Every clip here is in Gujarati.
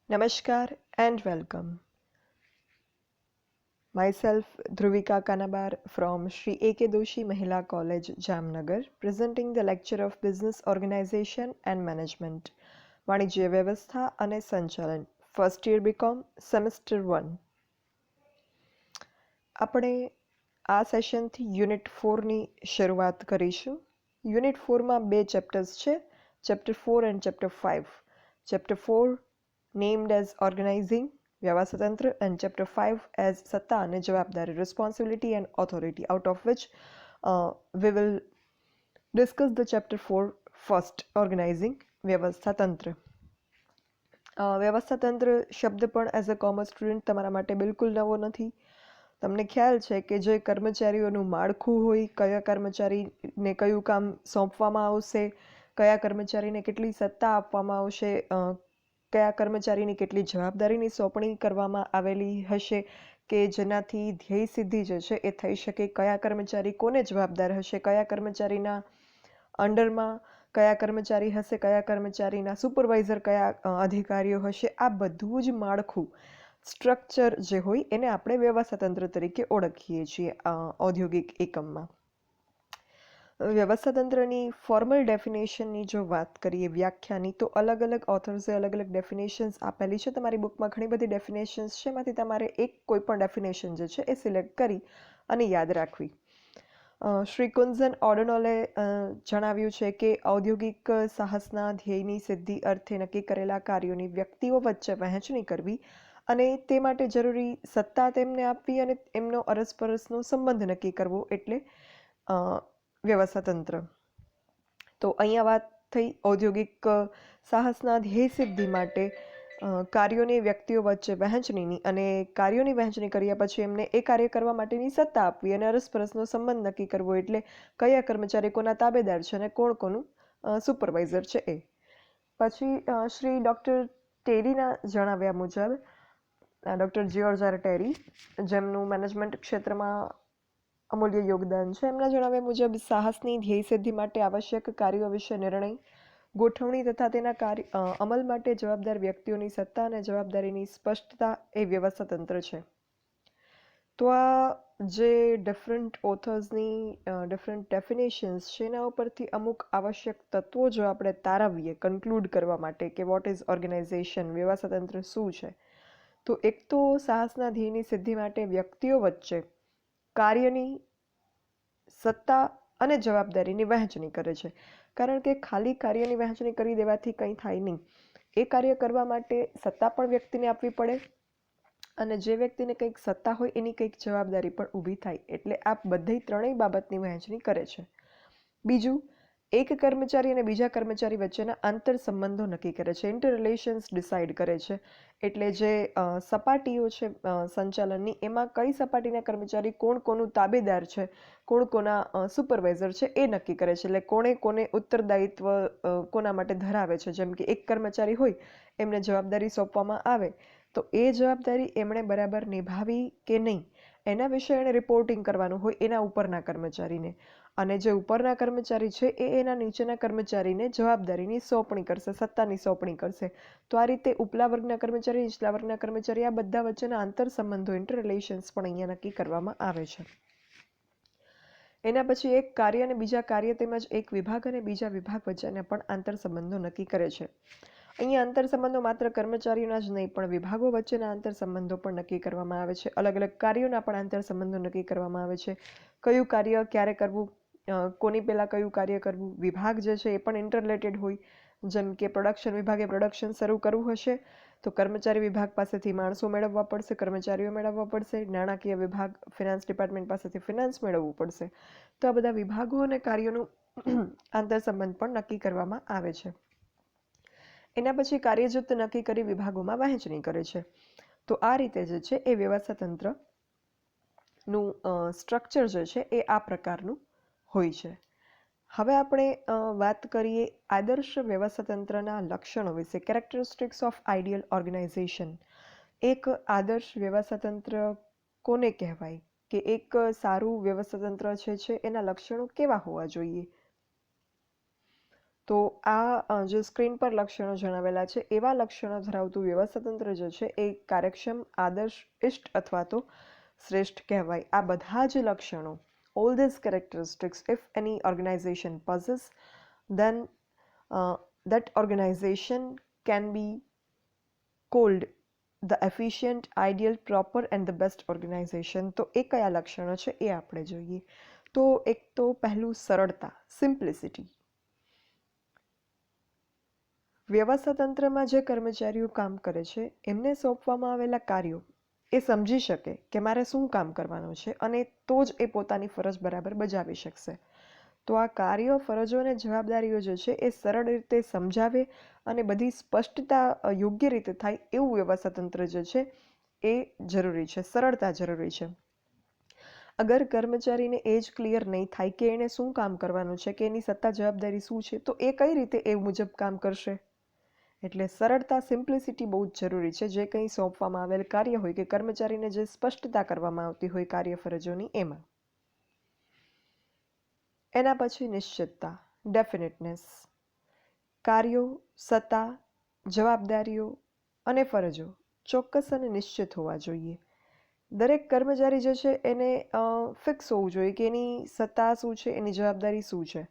Namaskar and welcome. Myself Dhruvika Kanabar from Sri A.K. Doshi Mahila College, Jamnagar, presenting the lecture of Business Organization and Management, વાણિજ્ય વ્યવસ્થા અને સંચાલન, ફર્સ્ટ યર બીકોમ, સેમેસ્ટર 1. આપણે આ સેશનથી યુનિટ 4ની શરૂઆત કરીશું. યુનિટ 4માં બે ચેપ્ટર્સ છે, chapter 4 and chapter 5. Chapter 4 named as organizing વ્યવસ્થાતંત્ર and chapter 5 as સત્તા અને જવાબદારી responsibility and authority, out of which we will discuss the chapter 4 first, organizing વ્યવસ્થાતંત્ર. વ્યવસ્થાતંત્ર શબ્દ પણ એઝ અ કોમર્સ સ્ટુડન્ટ તમારા માટે બિલકુલ નવો નથી. તમને ખ્યાલ છે કે જે કર્મચારીઓનું માળખું હોય, કયા કર્મચારીને કયું કામ સોંપવામાં આવશે, કયા કર્મચારીને કેટલી સત્તા આપવામાં આવશે, કયા કર્મચારીની કેટલી જવાબદારીની સોંપણી કરવામાં આવેલી હશે કે જેનાથી ધ્યેય સિદ્ધિ જે છે એ થઈ શકે, કયા કર્મચારી કોને જવાબદાર હશે, કયા કર્મચારીના અંડરમાં કયા કર્મચારી હશે, કયા કર્મચારીના સુપરવાઇઝર કયા અધિકારીઓ હશે, આ બધું જ માળખું સ્ટ્રક્ચર જે હોય એને આપણે વ્યવસ્થાતંત્ર તરીકે ઓળખીએ છીએ ઔદ્યોગિક એકમમાં. વ્યવસ્થાતંત્રની ફોર્મલ ડેફિનેશનની જો વાત કરીએ, વ્યાખ્યાની, તો અલગ અલગ ઓથર્સે અલગ અલગ ડેફિનેશન્સ આપેલી છે. તમારી બુકમાં ઘણી બધી ડેફિનેશન્સ છે, એમાંથી તમારે કોઈ પણ ડેફિનેશન જે છે એ સિલેક્ટ કરી અને યાદ રાખવી. શ્રી કુન્ઝન ઓડનોલે જણાવ્યું છે કે ઔદ્યોગિક સાહસના ધ્યેયની સિદ્ધિ અર્થે નક્કી કરેલા કાર્યોની વ્યક્તિઓ વચ્ચે વહેંચણી કરવી અને તે માટે જરૂરી સત્તા તેમને આપવી અને એમનો અરસપરસનો સંબંધ નક્કી કરવો એટલે વ્યવસ્થાતંત્ર. તો અહીંયા વાત થઈ ઔદ્યોગિક સાહસના ધ્યેય સિદ્ધિ માટે કાર્યોની વ્યક્તિઓ વચ્ચે વહેંચણીની, અને કાર્યોની વહેંચણી કર્યા પછી એમને એ કાર્ય કરવા માટેની સત્તા આપવી અને અરસપરસનો સંબંધ નક્કી કરવો એટલે કયા કર્મચારી કોના તાબેદાર છે અને કોણ કોનું સુપરવાઇઝર છે એ. પછી શ્રી ડૉક્ટર ટેરીના જણાવ્યા મુજબ, ડૉક્ટર જ્યોર્જ આર ટેરી, જેમનું મેનેજમેન્ટ ક્ષેત્રમાં અમૂલ્ય યોગદાન છે, એમના જણાવ્યા મુજબ સાહસની ધ્યેય સિદ્ધિ માટે આવશ્યક કાર્યો વિશે નિર્ણય, ગોઠવણી તથા તેના અમલ માટે જવાબદાર વ્યક્તિઓની સત્તા અને જવાબદારીની સ્પષ્ટતા એ વ્યવસ્થાતંત્ર છે. તો આ જે ડિફરન્ટ ઓથર્સની ડિફરન્ટ ડેફિનેશન્સ છે એના ઉપરથી અમુક આવશ્યક તત્વો જો આપણે તારવીએ કન્ક્લુડ કરવા માટે કે વોટ ઇઝ ઓર્ગેનાઇઝેશન, વ્યવસ્થાતંત્ર શું છે, તો એક તો સાહસના ધ્યેયની સિદ્ધિ માટે વ્યક્તિઓ વચ્ચે કાર્યની સત્તા અને જવાબદારીની વહેંચણી કરે છે. કારણ કે ખાલી કાર્યની વહેંચણી કરી દેવાથી કંઈ થાય નહીં. એ કાર્ય કરવા માટે સત્તા પણ વ્યક્તિને આપવી પડે અને જે વ્યક્તિને કંઈક સત્તા હોય એની કંઈક જવાબદારી પણ ઊભી થાય. એટલે આ બધી ત્રણેય બાબતની વહેંચણી કરે છે. બીજું, એક કર્મચારી અને બીજા કર્મચારી વચ્ચેના આંતર સંબંધો નક્કી કરે છે, ઇન્ટર રિલેશન્સ ડિસાઇડ કરે છે. એટલે જે સપાટીઓ છે સંચાલનની, એમાં કઈ સપાટીના કર્મચારી કોણ કોનું તાબેદાર છે, કોણ કોના સુપરવાઇઝર છે એ નક્કી કરે છે. એટલે કોણે કોને ઉત્તરદાયિત્વ કોના માટે ધરાવે છે. જેમ કે એક કર્મચારી હોય, એમને જવાબદારી સોંપવામાં આવે તો એ જવાબદારી એમણે બરાબર નિભાવી કે નહીં એના વિશે એણે રિપોર્ટિંગ કરવાનું હોય એના ઉપરના કર્મચારીને, અને જે ઉપરના કર્મચારી છે એ એના નીચેના કર્મચારીને જવાબદારીની સોંપણી કરશે, સત્તાની સોંપણી કરશે. તો આ રીતે ઉપલા વર્ગના કર્મચારી, નીચલા વર્ગના કર્મચારી, આ બધા વચ્ચેના આંતર સંબંધો, ઇન્ટર રિલેશન્સ પણ અહીંયા નક્કી કરવામાં આવે છે. એના પછી એક કાર્ય અને બીજા કાર્ય તેમજ એક વિભાગ અને બીજા વિભાગ વચ્ચેના પણ આંતર સંબંધો નક્કી કરે છે. અહીંયા આંતર સંબંધો માત્ર કર્મચારીઓના જ નહીં પણ વિભાગો વચ્ચેના આંતર સંબંધો પણ નક્કી કરવામાં આવે છે. અલગ અલગ કાર્યોના પણ આંતર સંબંધો નક્કી કરવામાં આવે છે. કયું કાર્ય ક્યારે કરવું, કોની પહેલાં કયું કાર્ય કરવું. વિભાગ જે છે એ પણ ઇન્ટરરિલેટેડ હોય. જેમ કે પ્રોડક્શન વિભાગે પ્રોડક્શન શરૂ કરવું હશે તો કર્મચારી વિભાગ પાસેથી માણસો મેળવવા પડશે, કર્મચારીઓ મેળવવા પડશે. નાણાકીય વિભાગ, ફિનાન્સ ડિપાર્ટમેન્ટ પાસેથી ફિનાન્સ મેળવવું પડશે. તો આ બધા વિભાગો અને કાર્યોનું આંતર સંબંધ પણ નક્કી કરવામાં આવે છે. એના પછી કાર્યજૂથ નક્કી કરી વિભાગોમાં વહેંચણી કરે છે. તો આ રીતે જે છે એ વ્યવસ્થાતંત્રનું સ્ટ્રક્ચર જે છે એ આ પ્રકારનું હોય છે. હવે આપણે વાત કરીએ આદર્શ વ્યવસ્થાતંત્રના લક્ષણો વિશે, કેરેક્ટરિસ્ટિક્સ ઓફ આઈડિયલ ઓર્ગેનાઇઝેશન. એક આદર્શ વ્યવસ્થાતંત્ર કોને કહેવાય કે એક સારું વ્યવસ્થાતંત્ર છે એના લક્ષણો કેવા હોવા જોઈએ. તો આ જે સ્ક્રીન પર લક્ષણો જણાવેલા છે એવા લક્ષણો ધરાવતું વ્યવસ્થાતંત્ર જે છે એ કાર્યક્ષમ, આદર્શ, ઇષ્ટ અથવા તો શ્રેષ્ઠ કહેવાય. આ બધા જ લક્ષણો, all these characteristics, if any organization possesses, then that organization can be called the efficient, ideal, proper and the best organization. તો એ કયા લક્ષણો છે એ આપણે જોઈએ. તો એક તો પહેલું સરળતા, સિમ્પ્લિસિટી. વ્યવસ્થાતંત્રમાં જે કર્મચારીઓ કામ કરે છે એમને સોંપવામાં આવેલા કાર્યો એ સમજી શકે કે મારે શું કામ કરવાનું છે અને તો જ એ પોતાની ફરજ બરાબર બજાવી શકશે. તો આ કાર્યો, ફરજો અને જવાબદારીઓ જે છે એ સરળ રીતે સમજાવે અને બધી સ્પષ્ટતા યોગ્ય રીતે થાય એવું વ્યવસ્થાતંત્ર જે છે એ જરૂરી છે, સરળતા જરૂરી છે. અગર કર્મચારીને એ જ ક્લિયર નહીં થાય કે એણે શું કામ કરવાનું છે, કે એની સત્તા જવાબદારી શું છે, તો એ કઈ રીતે એ મુજબ કામ કરશે? એટલે સરળતા, સિમ્પ્લિસિટી બહુ જ જરૂરી છે. જે કંઈ સોંપવામાં આવેલ કાર્ય હોય કે કર્મચારીને જે સ્પષ્ટતા કરવામાં આવતી હોય કાર્ય ફરજોની એમાં. એના પછી નિશ્ચિતતા, ડેફિનેટનેસ. કાર્યો, સત્તા, જવાબદારીઓ અને ફરજો ચોક્કસ અને નિશ્ચિત હોવા જોઈએ. દરેક કર્મચારી જે છે એને ફિક્સ હોવું જોઈએ કે એની સત્તા શું છે, એની જવાબદારી શું છે.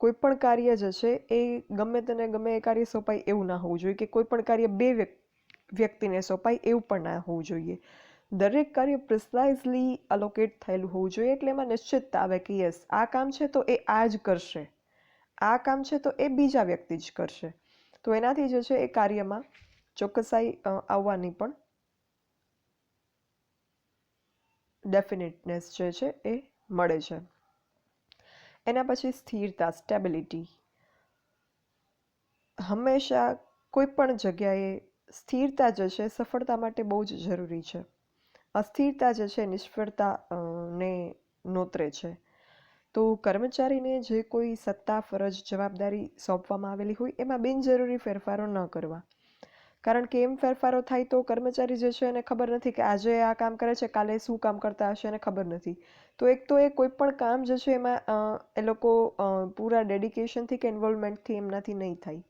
કોઈ પણ કાર્ય જે છે એ ગમે તેને ગમે એ કાર્ય સોંપાય એવું ના હોવું જોઈએ, કે કોઈ પણ કાર્ય બે વ્યક્તિને સોંપાય એવું પણ ના હોવું જોઈએ. દરેક કાર્ય પ્રિસાઇઝલી અલોકેટ થયેલું હોવું જોઈએ. એટલે એમાં નિશ્ચિતતા આવે કે યસ, આ કામ છે તો એ આ જ કરશે, આ કામ છે તો એ બીજા વ્યક્તિ જ કરશે. તો એનાથી જે છે એ કાર્યમાં ચોકસાઈ આવવાની પણ ડેફિનેટનેસ જે છે એ મળે છે. એના પછી સ્થિરતા, સ્ટેબિલિટી. હંમેશા કોઈ પણ જગ્યાએ સ્થિરતા જે છે સફળતા માટે બહુ જ જરૂરી છે. અસ્થિરતા જે છે નિષ્ફળતા ને નોતરે છે. તો કર્મચારીને જે કોઈ સત્તા, ફરજ, જવાબદારી સોંપવામાં આવેલી હોય એમાં બિનજરૂરી ફેરફારો ન કરવા. કારણ કે એમ ફેરફારો થાય તો કર્મચારી જે છે એને ખબર નથી કે આજે આ કામ કરે છે, કાલે શું કામ કરતા હશે એને ખબર નથી. તો એક તો એ કોઈ પણ કામ જે છે એમાં એ લોકો પૂરા ડેડિકેશનથી કે ઇન્વોલ્વમેન્ટથી એમનાથી નહીં થાય.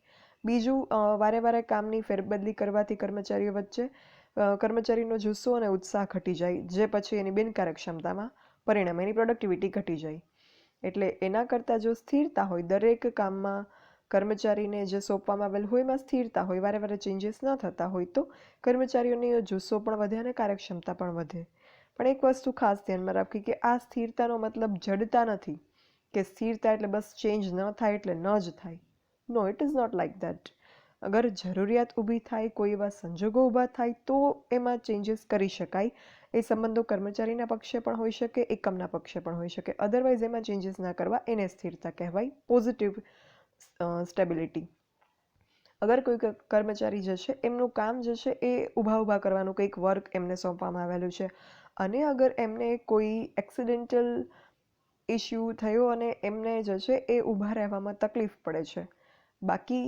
બીજું, વારે વારે કામની ફેરબદલી કરવાથી કર્મચારીઓ વચ્ચે કર્મચારીનો જુસ્સો અને ઉત્સાહ ઘટી જાય, જે પછી એની બિનકાર્યક્ષમતામાં પરિણામે એની પ્રોડક્ટિવિટી ઘટી જાય. એટલે એના કરતાં જો સ્થિરતા હોય, દરેક કામમાં કર્મચારીને જે સોંપવામાં આવેલ હોય એમાં સ્થિરતા હોય, વારે વારે ચેન્જીસ ન થતા હોય, તો કર્મચારીઓની જુસ્સો પણ વધે અને કાર્યક્ષમતા પણ વધે. પણ એક વસ્તુ ખાસ ધ્યાનમાં રાખવી કે આ સ્થિરતાનો મતલબ જડતા નથી, કે સ્થિરતા એટલે બસ ચેન્જ ન થાય એટલે ન જ થાય. No, it is not like that. અગર જરૂરિયાત ઊભી થાય, કોઈ એવા સંજોગો ઊભા થાય તો એમાં ચેન્જીસ કરી શકાય. એ સંબંધો કર્મચારીના પક્ષે પણ હોઈ શકે, એકમના પક્ષે પણ હોઈ શકે. અધરવાઇઝ એમાં ચેન્જીસ ના કરવા એને સ્થિરતા કહેવાય, પોઝિટિવ સ્ટેબિલિટી. અગર કોઈ કર્મચારી જે છે એમનું કામ જે છે એ ઊભા કરવાનું કંઈક વર્ક એમને સોંપવામાં આવેલું છે અને અગર એમને કોઈ એક્સિડેન્ટલ ઇસ્યુ થયો અને એમને જે છે એ ઊભા રહેવામાં તકલીફ પડે છે, બાકી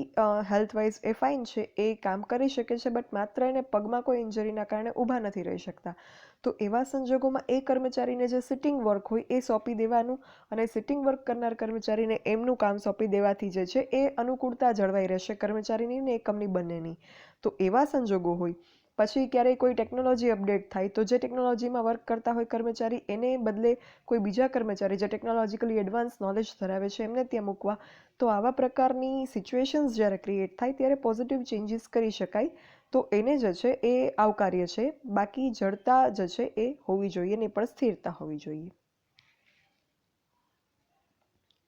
હેલ્થવાઇઝ એ ફાઇન છે, એ કામ કરી શકે છે, બટ માત્ર એને પગમાં કોઈ ઇન્જરીના કારણે ઊભા નથી રહી શકતા. તો એવા સંજોગોમાં એ કર્મચારીને જે સિટિંગ વર્ક હોય એ સોંપી દેવાનું અને સિટિંગ વર્ક કરનાર કર્મચારીને એમનું કામ સોંપી દેવાથી જે છે એ અનુકૂળતા જળવાઈ રહેશે કર્મચારીની ને એકમની બંનેની. તો એવા સંજોગો હોય. પછી ક્યારેય કોઈ ટેકનોલોજી અપડેટ થાય તો જે ટેકનોલોજીમાં વર્ક કરતા હોય કર્મચારી એને બદલે કોઈ બીજા કર્મચારી જે ટેકનોલોજીકલી એડવાન્સ નોલેજ ધરાવે છે એમને ત્યાં મૂકવા. તો આવા પ્રકારની સિચ્યુએશન્સ જ્યારે ક્રિએટ થાય ત્યારે પોઝિટિવ ચેન્જીસ કરી શકાય. તો એને જે છે એ આવકાર્ય છે. બાકી જડતા જે છે એ હોવી જોઈએ ને પણ સ્થિરતા હોવી જોઈએ.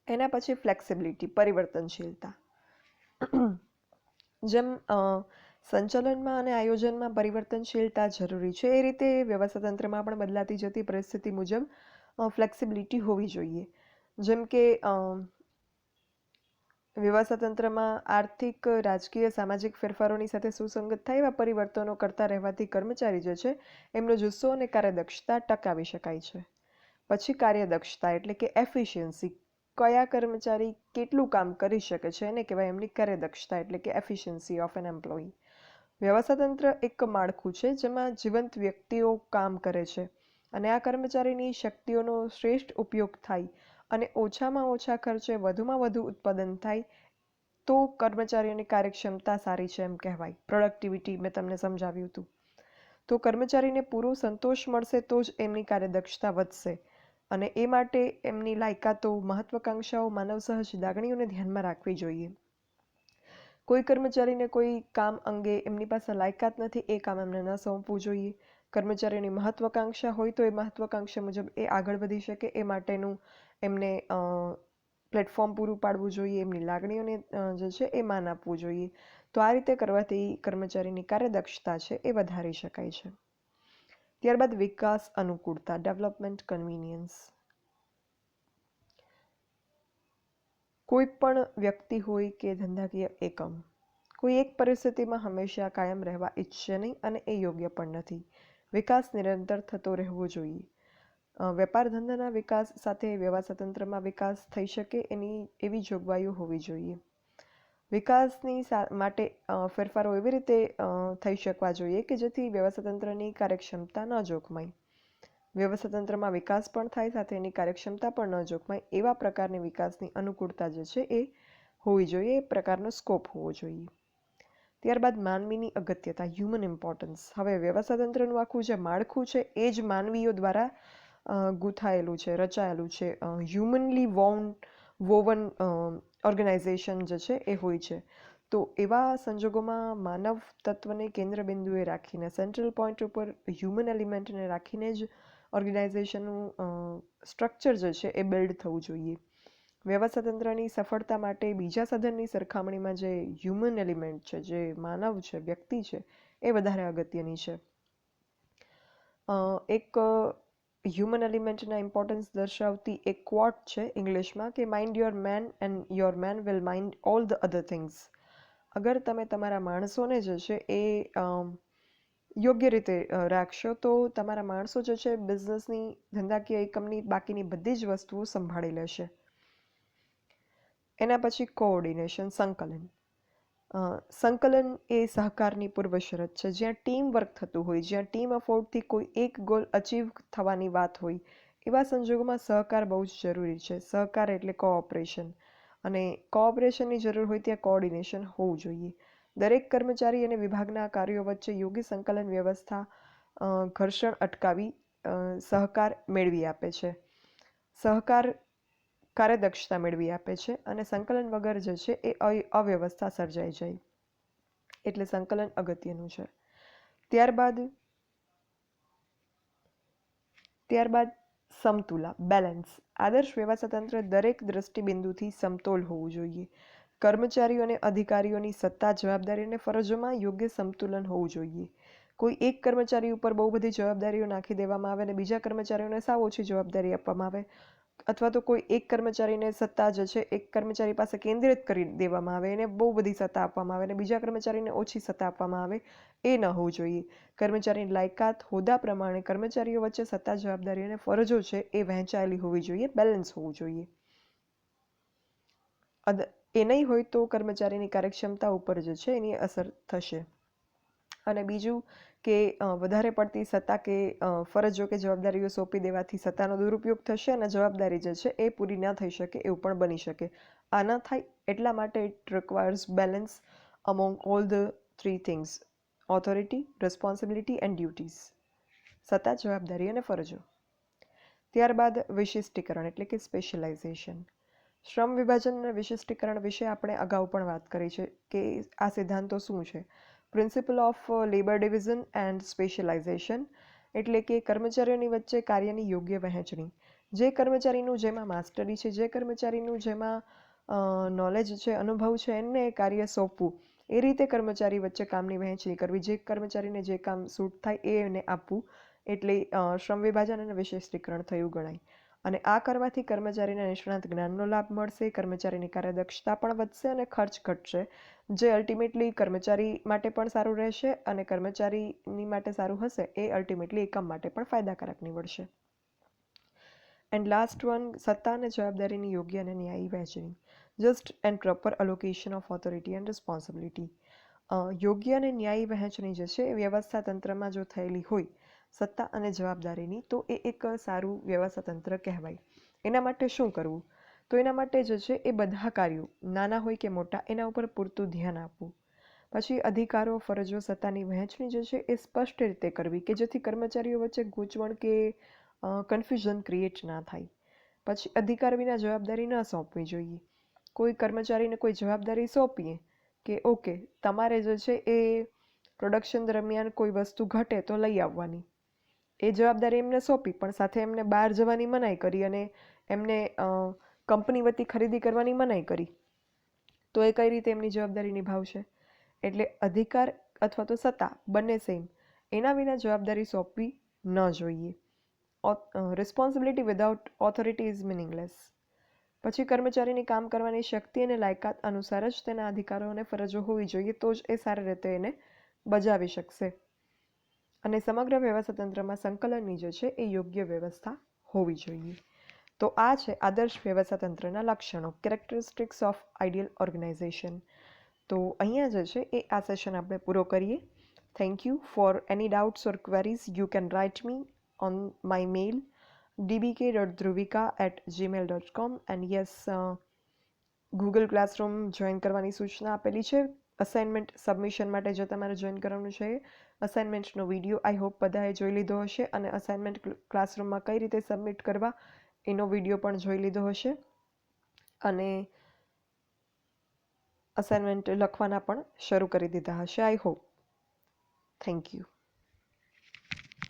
એના પછી ફ્લેક્સિબિલિટી, પરિવર્તનશીલતા. જેમ સંચાલનમાં અને આયોજનમાં પરિવર્તનશીલતા જરૂરી છે, એ રીતે વ્યવસ્થાતંત્રમાં પણ બદલાતી જતી પરિસ્થિતિ મુજબ ફ્લેક્સિબિલિટી હોવી જોઈએ. જેમ કે વ્યવસ્થાતંત્રમાં આર્થિક, રાજકીય, સામાજિક ફેરફારોની સાથે સુસંગત થાય એવા પરિવર્તનો કરતા રહેવાથી કર્મચારી જે છે એમનો જુસ્સો અને કાર્યદક્ષતા ટકાવી શકાય છે. પછી કાર્યદક્ષતા એટલે કે એફિશિયન્સી. કયા કર્મચારી કેટલું કામ કરી શકે છે એને કહેવાય એમની કાર્યદક્ષતા એટલે કે એફિશિયન્સી ઓફ એન એમ્પ્લોયી. વ્યવસ્થાતંત્ર એક માળખું છે જેમાં જીવંત વ્યક્તિઓ કામ કરે છે અને આ કર્મચારીની શક્તિઓનો શ્રેષ્ઠ ઉપયોગ થાય અને ઓછામાં ઓછા ખર્ચે વધુમાં વધુ ઉત્પાદન થાય તો કર્મચારીઓની કાર્યક્ષમતા સારી છે એમ કહેવાય. પ્રોડક્ટિવિટી મેં તમને સમજાવ્યું હતું. તો કર્મચારીને પૂરો સંતોષ મળશે તો જ એમની કાર્યદક્ષતા વધશે અને એ માટે એમની લાયકાતો, મહત્વાકાંક્ષાઓ, માનવ સહજ લાગણીઓને ધ્યાનમાં રાખવી જોઈએ. કોઈ કર્મચારીને કોઈ કામ અંગે એમની પાસે લાયકાત નથી, એ કામ એમને ન સોંપવું જોઈએ. કર્મચારીની મહત્વાકાંક્ષા હોય તો એ મહત્વાકાંક્ષા મુજબ એ આગળ વધી શકે એ માટેનું એમને પ્લેટફોર્મ પૂરું પાડવું જોઈએ. એમની લાગણીઓને જે છે એ માન આપવું જોઈએ. તો આ રીતે કરવાથી કર્મચારીની કાર્યદક્ષતા છે એ વધારી શકાય છે. ત્યારબાદ વિકાસ અનુકૂળતા, ડેવલપમેન્ટ કન્વીનિયન્સ. કોઈ પણ વ્યક્તિ હોય કે ધંધાકીય એકમ કોઈ એક પરિસ્થિતિમાં હંમેશા કાયમ રહેવા ઈચ્છે નહીં અને એ યોગ્ય પણ નથી. વિકાસ નિરંતર થતો રહેવો જોઈએ. વેપાર ધંધાના વિકાસ સાથે વ્યવસાય તંત્રમાં વિકાસ થઈ શકે એવી જોગવાઈઓ હોવી જોઈએ. વિકાસની માટે ફેરફારો એવી રીતે થઈ શકવા જોઈએ કે જેથી વ્યવસાય તંત્રની કાર્યક્ષમતા ન જોખમાય. વ્યવસાય તંત્રમાં વિકાસ પણ થાય, સાથે એની કાર્યક્ષમતા પણ ન જોખમાય એવા પ્રકારની વિકાસની અનુકૂળતા જે છે એ હોવી જોઈએ, એ પ્રકારનો સ્કોપ હોવો જોઈએ. ત્યારબાદ માનવીની અગત્યતા, હ્યુમન ઇમ્પોર્ટન્સ. હવે વ્યવસાય તંત્રનું આખું જે માળખું છે એ જ માનવીઓ દ્વારા ગૂંથાયેલું છે, રચાયેલું છે. હ્યુમનલી વોવન ઓર્ગેનાઇઝેશન જે છે એ હોય છે. તો એવા સંજોગોમાં માનવ તત્વને કેન્દ્રબિંદુએ રાખીને, સેન્ટ્રલ પોઈન્ટ ઉપર હ્યુમન એલિમેન્ટને રાખીને જ ઓર્ગેનાઇઝેશનનું સ્ટ્રક્ચર જે છે એ બિલ્ડ થવું જોઈએ. વ્યવસાય તંત્રની સફળતા માટે બીજા સાધનની સરખામણીમાં જે હ્યુમન એલિમેન્ટ છે, જે માનવ છે, વ્યક્તિ છે, એ વધારે અગત્યની છે. એક હ્યુમન એલિમેન્ટના ઇમ્પોર્ટન્સ દર્શાવતી એક ક્વોટ છે ઇંગ્લિશમાં કે mind your man and your man will mind all the other things. અગર તમે તમારા માણસોને જે છે એ યોગ્ય રીતે રાખશો તો તમારા માણસો જે છે બિઝનેસની, ધંધાકીય એકમની બાકીની બધી જ વસ્તુઓ સંભાળી લેશે. એના પછી કોઓર્ડિનેશન, સંકલન. સંકલન એ સહકારની પૂર્વ શરત છે. જ્યાં ટીમ વર્ક થતું હોય, જ્યાં ટીમ એફર્ટથી કોઈ એક ગોલ અચીવ થવાની વાત હોય, એવા સંજોગોમાં સહકાર બહુ જ જરૂરી છે. સહકાર એટલે કોઓપરેશન, અને કોઓપરેશનની જરૂર હોય ત્યાં કોઓર્ડિનેશન હોવું જોઈએ. દરેક કર્મચારી અને વિભાગના કાર્યો વચ્ચે યોગ્ય સંકલન વ્યવસ્થા ઘર્ષણ અટકાવી સહકાર મેળવી આપે છે. સહકાર કાર્યદક્ષતા મેળવી આપે છે અને સંકલન વગર જે છે એ અવ્યવસ્થા સર્જાઈ જાય. એટલે સંકલન અગત્યનું છે. ત્યારબાદ સમતુલા, બેલેન્સ. આદર્શ વ્યવસાય તંત્ર દરેક દ્રષ્ટિબિંદુથી સમતોલ હોવું જોઈએ. કર્મચારીઓ અને અધિકારીઓની સત્તા, જવાબદારી અને ફરજોમાં યોગ્ય સંતુલન હોવું જોઈએ. કોઈ એક કર્મચારી ઉપર બહુ બધી જવાબદારીઓ નાખી દેવામાં આવે અને બીજા કર્મચારીઓને સાવ ઓછી જવાબદારી આપવામાં આવે, અથવા તો કોઈ એક કર્મચારીને સત્તા જે છે એક કર્મચારી પાસે કેન્દ્રિત કરી દેવામાં આવે, એને બહુ બધી સત્તા આપવામાં આવે અને બીજા કર્મચારીને ઓછી સત્તા આપવામાં આવે, એ ન હોવું જોઈએ. કર્મચારીની લાયકાત, હોદ્દા પ્રમાણે કર્મચારીઓ વચ્ચે સત્તા, જવાબદારી અને ફરજો છે એ વહેંચાયેલી હોવી જોઈએ, બેલેન્સ હોવું જોઈએ. એ નહીં હોય તો કર્મચારીની કાર્યક્ષમતા ઉપર જે છે એની અસર થશે. અને બીજું કે વધારે પડતી સત્તા કે ફરજો કે જવાબદારીઓ સોંપી દેવાથી સત્તાનો દુરુપયોગ થશે અને જવાબદારી જે છે એ પૂરી ન થઈ શકે એવું પણ બની શકે. આ ન થાય એટલા માટે it requires balance among all the three things: authority, responsibility and duties. સત્તા, જવાબદારી અને ફરજો. ત્યારબાદ વિશિષ્ટીકરણ એટલે કે સ્પેશિયલાઇઝેશન. શ્રમ વિભાજન અને વિશિષ્ટીકરણ વિશે આપણે અગાઉ પણ વાત કરી છે કે આ સિદ્ધાંતો શું છે. Principal of labour division and specialisation એટલે કે કર્મચારીઓની વચ્ચે કાર્યની યોગ્ય વહેંચણી. જે કર્મચારીનું જેમાં માસ્ટરી છે, જે કર્મચારીનું જેમાં નોલેજ છે, અનુભવ છે, એને કાર્ય સોંપવું. એ રીતે કર્મચારી વચ્ચે કામની વહેંચણી કરવી. જે કર્મચારીને જે કામ સૂટ થાય એ એને આપવું. એટલે શ્રમ વિભાજન અને વિશિષ્ટીકરણ થયું ગણાય. અને આ કરવાથી કર્મચારીને નિષ્ણાત જ્ઞાનનો લાભ મળશે, કર્મચારીની કાર્યદક્ષતા પણ વધશે અને ખર્ચ ઘટશે, જે અલ્ટિમેટલી કર્મચારી માટે પણ સારું રહેશે અને કર્મચારીની માટે સારું હશે એ અલ્ટિમેટલી એકમ માટે પણ ફાયદાકારક નીવડશે. એન્ડ લાસ્ટ વન, સત્તા અને જવાબદારીની યોગ્ય અને ન્યાયી વહેંચણી. Just and proper allocation of authority and responsibility. યોગ્ય અને ન્યાયી વહેંચણી જે છે એ વ્યવસ્થા તંત્રમાં જો થયેલી હોય સત્તા અને જવાબદારીની, તો એ એક સારું વ્યવસ્થા તંત્ર કહેવાય. એના માટે શું કરવું? તો એના માટે જે છે એ બધા કાર્યો નાના હોય કે મોટા એના ઉપર પૂરતું ધ્યાન આપવું. પછી અધિકારો, ફરજો, સત્તાની વહેંચણી જે છે એ સ્પષ્ટ રીતે કરવી કે જેથી કર્મચારીઓ વચ્ચે ગૂંચવણ કે કન્ફ્યુઝન ક્રિએટ ના થાય. પછી અધિકાર વિના જવાબદારી ન સોંપવી જોઈએ. કોઈ કર્મચારીને કોઈ જવાબદારી સોંપીએ કે ઓકે તમારે જે છે એ પ્રોડક્શન દરમિયાન કોઈ વસ્તુ ઘટે તો લઈ આવવાની, એ જવાબદારી એમને સોંપી પણ સાથે એમને બહાર જવાની મનાઈ કરી અને એમને કંપની વતી ખરીદી કરવાની મનાઈ કરી, તો એ કઈ રીતે એમની જવાબદારી નિભાવશે? એટલે અધિકાર અથવા તો સત્તા બંને સેમ, એના વિના જવાબદારી સોંપવી ન જોઈએ. Responsibility without authority is meaningless. પછી કર્મચારીની કામ કરવાની શક્તિ અને લાયકાત અનુસાર જ તેના અધિકારો અને ફરજો હોવી જોઈએ, તો જ એ સારી રીતે એને બજાવી શકશે. અને સમગ્ર વ્યવસ્થા તંત્રમાં સંકલનની જે છે એ યોગ્ય વ્યવસ્થા હોવી જોઈએ. તો આ છે આદર્શ વ્યવસ્થા તંત્રના લક્ષણો, કેરેક્ટરિસ્ટિક્સ ઓફ આઈડિયલ ઓર્ગેનાઇઝેશન. તો અહીંયા જે છે એ આ સેશન આપણે પૂરો કરીએ. Thank you. For any doubts or queries you can write me on my mail dbk.dhruvika@gmail.com. And yes, Google classroom join કરવાની સૂચના આપેલી છે. અસાઇનમેન્ટ સબમિશન માટે જો તમારે જોઈન કરવાનું છે, અસાઇનમેન્ટનો વિડીયો આઈ હોપ બધાએ જોઈ લીધો હશે અને અસાઇનમેન્ટ ક્લાસરૂમમાં કઈ રીતે સબમિટ કરવા એનો વિડીયો પણ જોઈ લીધો હશે અને અસાઇનમેન્ટ લખવાના પણ શરૂ કરી દીધા હશે આઈ હોપ. Thank you.